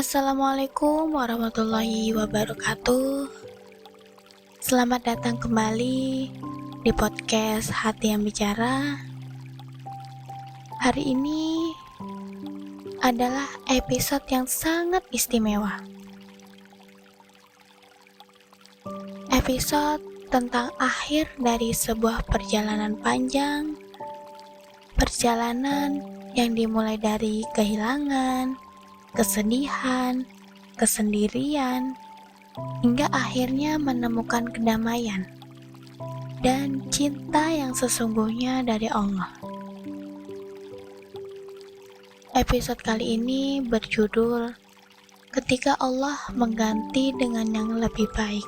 Assalamualaikum warahmatullahi wabarakatuh. Selamat datang kembali di podcast Hati yang Bicara. Hari ini adalah episode yang sangat istimewa. Episode tentang akhir dari sebuah perjalanan panjang. Perjalanan yang dimulai dari kehilangan, kesedihan, kesendirian, hingga akhirnya menemukan kedamaian dan cinta yang sesungguhnya dari Allah. Episode kali ini berjudul Ketika Allah Mengganti dengan yang Lebih Baik.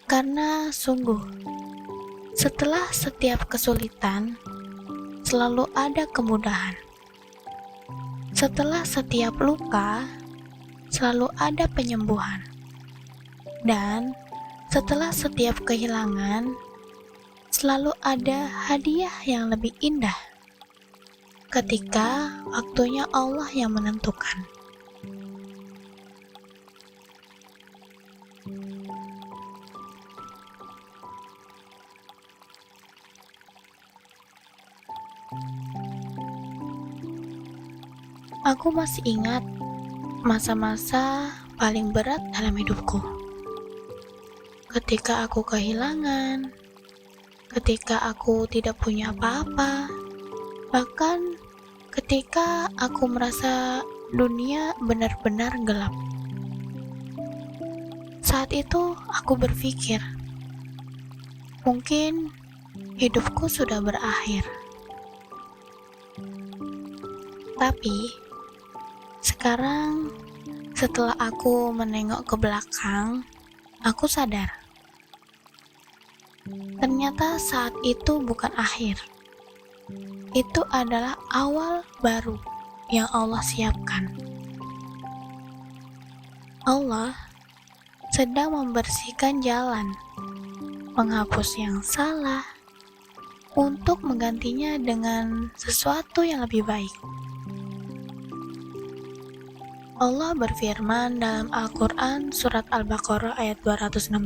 Karena sungguh, setelah setiap kesulitan, selalu ada kemudahan. Setelah setiap luka, selalu ada penyembuhan. Dan setelah setiap kehilangan, selalu ada hadiah yang lebih indah. Ketika waktunya Allah yang menentukan. Aku masih ingat masa-masa paling berat dalam hidupku. Ketika aku kehilangan, ketika aku tidak punya apa-apa, bahkan ketika aku merasa dunia benar-benar gelap. Saat itu aku berpikir, mungkin hidupku sudah berakhir. Tapi sekarang, setelah aku menengok ke belakang, aku sadar. Ternyata saat itu bukan akhir. Itu adalah awal baru yang Allah siapkan. Allah sedang membersihkan jalan, menghapus yang salah, untuk menggantinya dengan sesuatu yang lebih baik. Allah berfirman dalam Al-Quran surat Al-Baqarah ayat 216,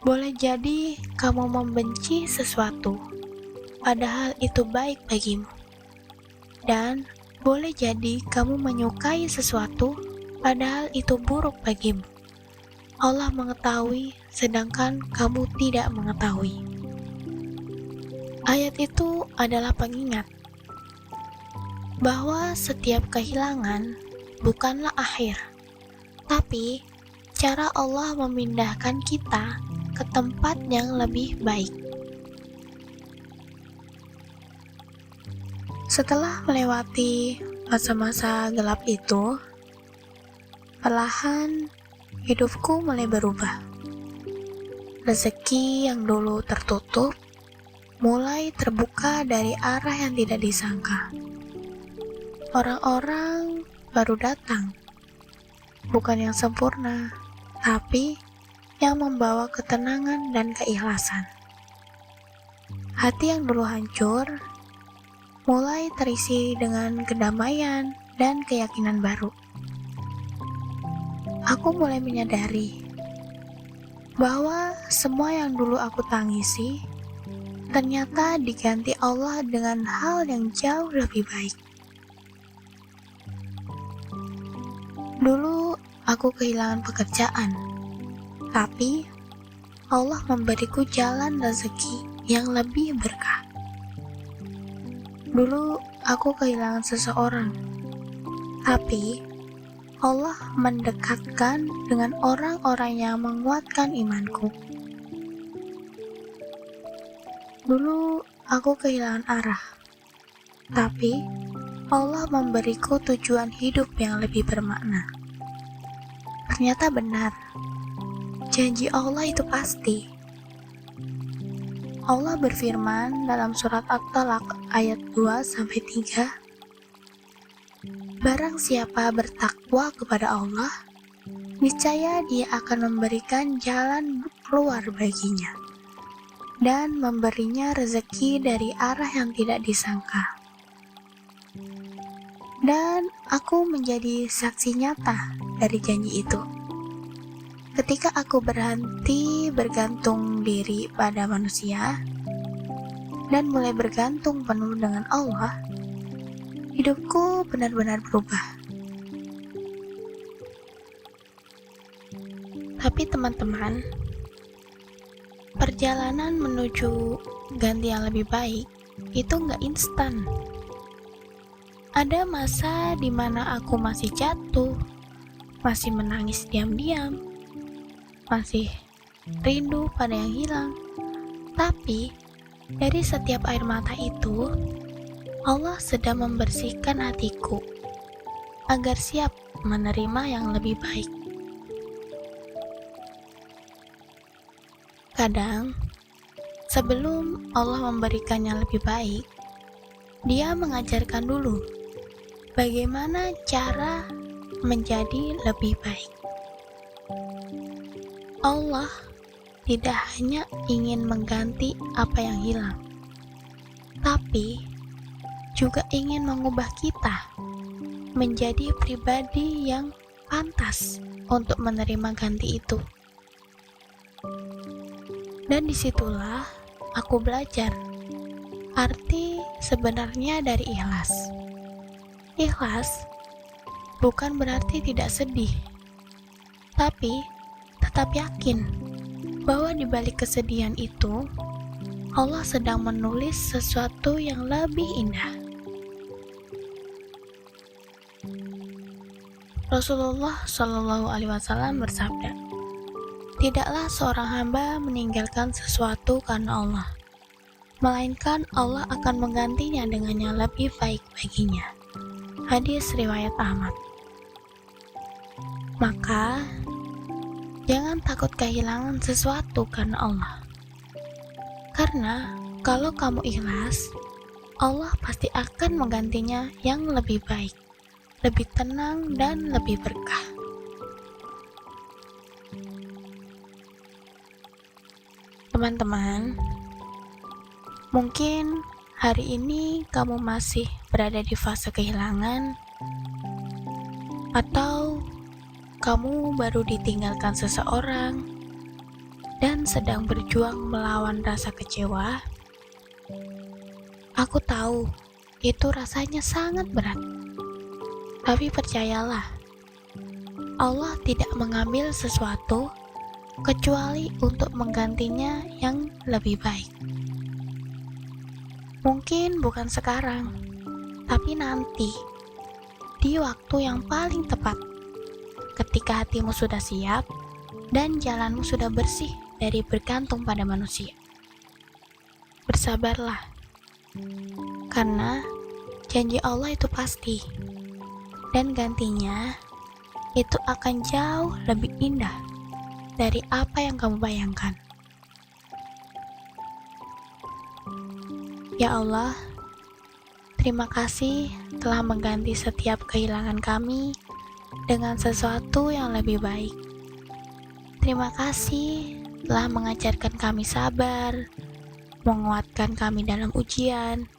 boleh jadi kamu membenci sesuatu, padahal itu baik bagimu. Dan boleh jadi kamu menyukai sesuatu, padahal itu buruk bagimu. Allah mengetahui, sedangkan kamu tidak mengetahui. Ayat itu adalah pengingat bahwa setiap kehilangan bukanlah akhir, tapi cara Allah memindahkan kita ke tempat yang lebih baik. Setelah melewati masa-masa gelap itu, perlahan hidupku mulai berubah. Rezeki yang dulu tertutup mulai terbuka dari arah yang tidak disangka. Orang-orang baru datang, bukan yang sempurna, tapi yang membawa ketenangan dan keikhlasan. Hati yang dulu hancur, mulai terisi dengan kedamaian dan keyakinan baru. Aku mulai menyadari bahwa semua yang dulu aku tangisi, ternyata diganti Allah dengan hal yang jauh lebih baik. Dulu aku kehilangan pekerjaan, tapi Allah memberiku jalan rezeki yang lebih berkah. Dulu aku kehilangan seseorang, tapi Allah mendekatkan dengan orang-orang yang menguatkan imanku. Dulu aku kehilangan arah, tapi Allah memberiku tujuan hidup yang lebih bermakna. Ternyata benar, janji Allah itu pasti. Allah berfirman dalam surat At-Talaq ayat 2-3, barang siapa bertakwa kepada Allah, niscaya Dia akan memberikan jalan keluar baginya dan memberinya rezeki dari arah yang tidak disangka. Dan aku menjadi saksi nyata dari janji itu. Ketika aku berhenti bergantung diri pada manusia dan mulai bergantung penuh dengan Allah, hidupku benar-benar berubah. Tapi teman-teman, perjalanan menuju ganti yang lebih baik itu nggak instan. Ada masa di mana aku masih jatuh, masih menangis diam-diam, masih rindu pada yang hilang. Tapi dari setiap air mata itu, Allah sedang membersihkan hatiku agar siap menerima yang lebih baik. Kadang, sebelum Allah memberikan yang lebih baik, Dia mengajarkan dulu bagaimana cara menjadi lebih baik. Allah tidak hanya ingin mengganti apa yang hilang, tapi juga ingin mengubah kita menjadi pribadi yang pantas untuk menerima ganti itu. Dan disitulah aku belajar arti sebenarnya dari ikhlas. Ikhlas bukan berarti tidak sedih, tapi tetap yakin bahwa di balik kesedihan itu, Allah sedang menulis sesuatu yang lebih indah. Rasulullah Shallallahu Alaihi Wasallam bersabda, "Tidaklah seorang hamba meninggalkan sesuatu karena Allah, melainkan Allah akan menggantinya dengan yang lebih baik baginya." Hadis riwayat Ahmad. Maka, jangan takut kehilangan sesuatu karena Allah. Karena kalau kamu ikhlas, Allah pasti akan menggantinya yang lebih baik, lebih tenang dan lebih berkah. Teman-teman, mungkin hari ini kamu masih berada di fase kehilangan, atau kamu baru ditinggalkan seseorang dan sedang berjuang melawan rasa kecewa. Aku tahu itu rasanya sangat berat, tapi percayalah, Allah tidak mengambil sesuatu kecuali untuk menggantinya yang lebih baik. Mungkin bukan sekarang, tapi nanti, di waktu yang paling tepat, ketika hatimu sudah siap dan jalanmu sudah bersih dari bergantung pada manusia. Bersabarlah, karena janji Allah itu pasti, dan gantinya itu akan jauh lebih indah dari apa yang kamu bayangkan. Ya Allah, terima kasih telah mengganti setiap kehilangan kami dengan sesuatu yang lebih baik. Terima kasih telah mengajarkan kami sabar, menguatkan kami dalam ujian,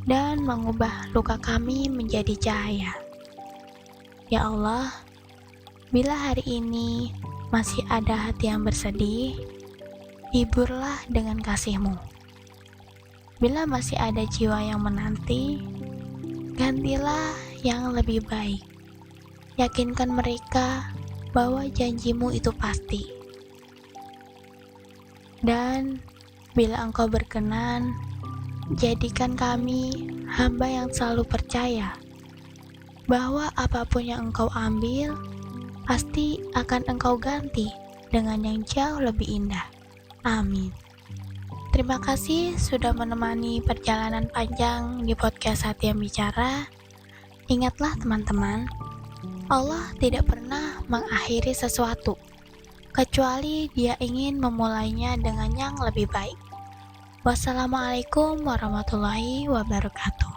dan mengubah luka kami menjadi cahaya. Ya Allah, bila hari ini masih ada hati yang bersedih, hiburlah dengan kasih-Mu. Bila masih ada jiwa yang menanti, gantilah yang lebih baik. Yakinkan mereka bahwa janji-Mu itu pasti. Dan bila Engkau berkenan, jadikan kami hamba yang selalu percaya bahwa apapun yang Engkau ambil, pasti akan Engkau ganti dengan yang jauh lebih indah. Amin. Terima kasih sudah menemani perjalanan panjang di podcast Hati yang Bicara. Ingatlah teman-teman, Allah tidak pernah mengakhiri sesuatu, kecuali Dia ingin memulainya dengan yang lebih baik. Wassalamualaikum warahmatullahi wabarakatuh.